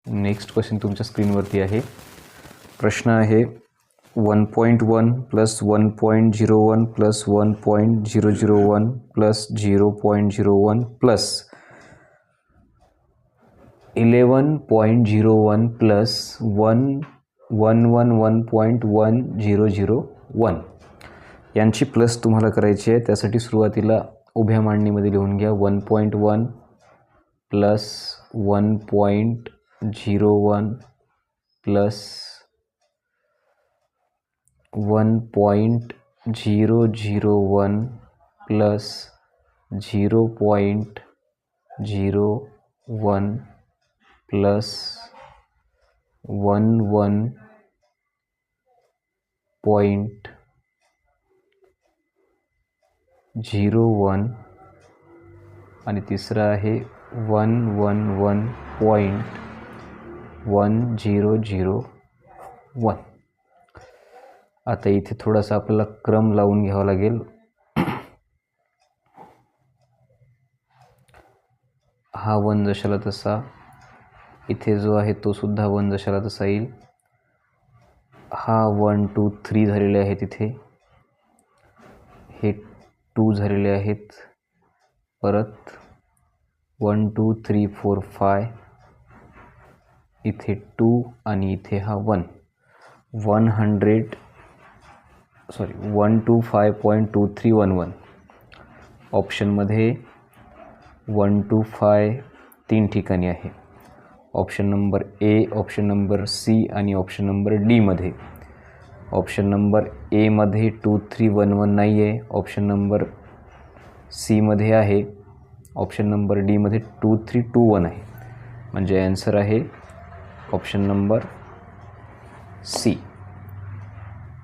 Next question तुमच्या स्क्रीनवरती आहे. प्रश्न आहे 1.1 plus 1.01 plus 1.001 plus 0.01 plus 11.01 plus 111.1001 यांची प्लस तुम्हाला करायची आहे. त्यासाठी सुरुवातीला उभ्या मांडणीमध्ये लिहून घ्या 1.1 प्लस 1.01 प्लस 1.001 प्लस 0.01 प्लस 11.01 आणि तिसरा आहे 111.1001. आता इथे थोडासा आपल्याला क्रम लावून घ्यावा लागेल. हा 1 जशाला तसा, इथे जो आहे तो सुद्धा 1 जशाला तसा येईल. हा 1 2 3 झालेले आहे, तिथे हे 2 झालेले आहेत. परत 1 2 3 4 5, इथे 2 आणि इथे हा 1. 125.2311. ऑप्शनमध्ये 125 3 ठिकाणी आहे. Option number A, option number C आणि ऑप्शन नंबर डी मध्ये. ऑप्शन नंबर ए मध्ये 2311 नाही आहे. ऑप्शन नंबर सी मध्ये आहे. ऑप्शन नंबर डी मध्ये 2321 आहे. म्हणजे आन्सर आहे ऑप्शन नंबर सी.